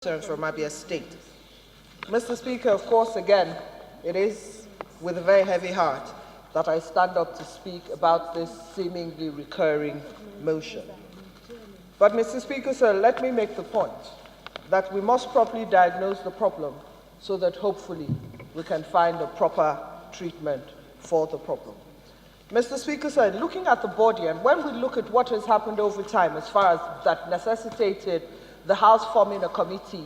From Abia State. Mr. Speaker, of course, again, it is with a very heavy heart that I stand up to speak about this seemingly recurring motion. But, Mr. Speaker, sir, let me make the point that we must properly diagnose the problem so that hopefully we can find a proper treatment for the problem. Mr. Speaker, sir, looking at the body, and when we look at what has happened over time as far as that necessitated the House forming a committee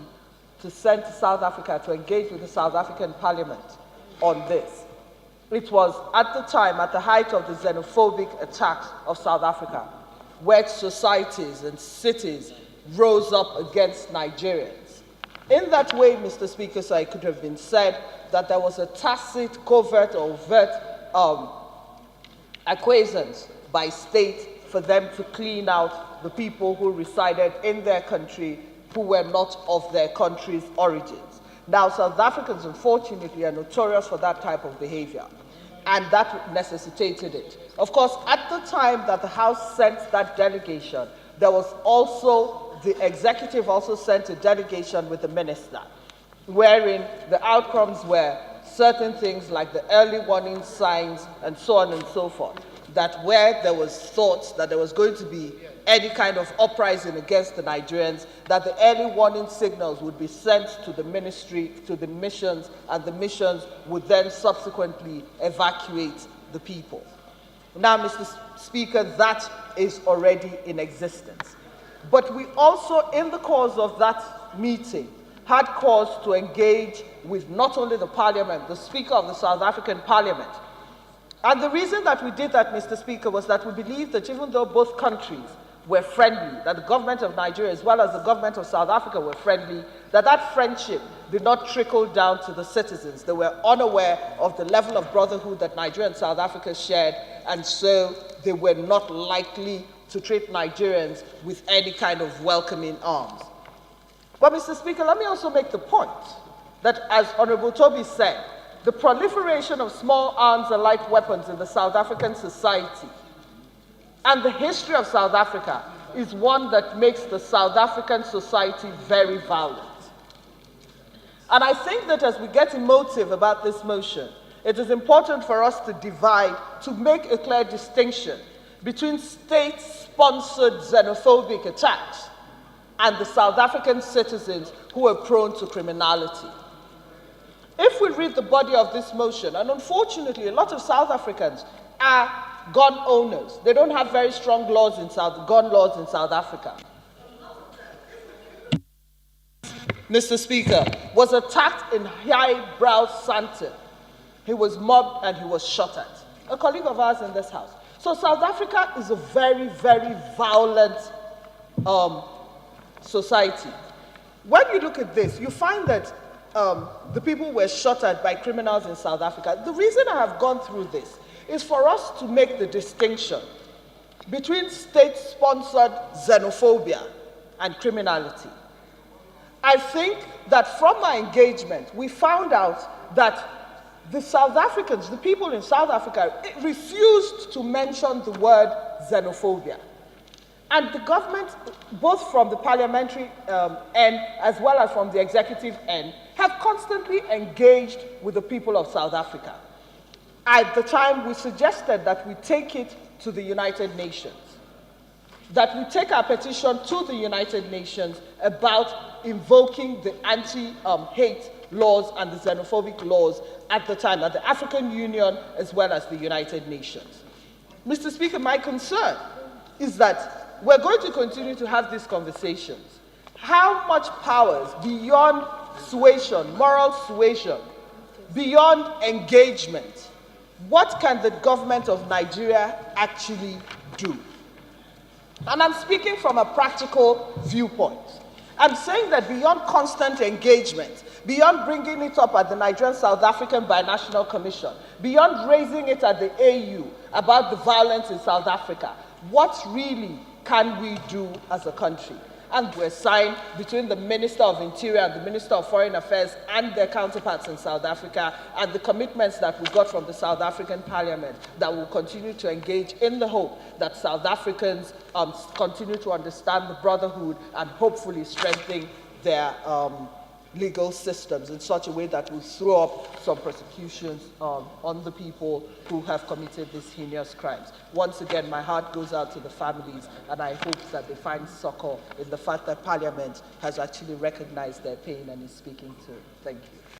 to send to South Africa to engage with the South African Parliament on this. It was at the time, at the height of the xenophobic attacks of South Africa, where societies and cities rose up against Nigerians. In that way, Mr. Speaker, so it could have been said that there was a tacit, covert, or overt acquiescence by state for them to clean out the people who resided in their country who were not of their country's origins. Now, South Africans, unfortunately, are notorious for that type of behavior, and that necessitated it. Of course, at the time that the House sent that delegation, there was also, the executive also sent a delegation with the minister, wherein the outcomes were certain things like the early warning signs and so on and so forth, that where there was thoughts that there was going to be any kind of uprising against the Nigerians, that the early warning signals would be sent to the ministry, to the missions, and the missions would then subsequently evacuate the people. Now, Mr. Speaker, that is already in existence. But we also, in the course of that meeting, had cause to engage with not only the Parliament, the Speaker of the South African Parliament. And the reason that we did that, Mr. Speaker, was that we believed that even though both countries were friendly, that the government of Nigeria as well as the government of South Africa were friendly, that that friendship did not trickle down to the citizens. They were unaware of the level of brotherhood that Nigeria and South Africa shared, and so they were not likely to treat Nigerians with any kind of welcoming arms. But, Mr. Speaker, let me also make the point that, as Honorable Toby said, the proliferation of small arms and light weapons in the South African society and the history of South Africa is one that makes the South African society very violent. And I think that as we get emotive about this motion, it is important for us to divide, to make a clear distinction between state-sponsored xenophobic attacks and the South African citizens who are prone to criminality. If we read the body of this motion, and unfortunately a lot of South Africans are gun owners. They don't have very strong laws in gun laws in South Africa. Mr. Speaker, was attacked in highbrow Sandton. He was mobbed and he was shot at. A colleague of ours in this house. So South Africa is a very, very violent society. When you look at this, you find that the people were shot at by criminals in South Africa. The reason I have gone through this is for us to make the distinction between state-sponsored xenophobia and criminality. I think that from my engagement, we found out that the South Africans, the people in South Africa, refused to mention the word xenophobia. And the government, both from the parliamentary end as well as from the executive end, have constantly engaged with the people of South Africa. At the time, we suggested that we take it to the United Nations, that we take our petition to the United Nations about invoking the anti-hate laws and the xenophobic laws at the time, at the African Union as well as the United Nations. Mr. Speaker, my concern is that we're going to continue to have these conversations. How much powers beyond suasion, moral suasion, beyond engagement, what can the government of Nigeria actually do? And I'm speaking from a practical viewpoint. I'm saying that beyond constant engagement, beyond bringing it up at the Nigerian-South African Binational Commission, beyond raising it at the AU about the violence in South Africa, what really can we do as a country? And we're signed between the Minister of Interior and the Minister of Foreign Affairs and their counterparts in South Africa, and the commitments that we got from the South African Parliament that will continue to engage in the hope that South Africans continue to understand the brotherhood and hopefully strengthen their legal systems in such a way that will throw up some prosecutions on the people who have committed these heinous crimes. Once again, my heart goes out to the families, and I hope that they find succor in the fact that Parliament has actually recognized their pain and is speaking to it. Thank you.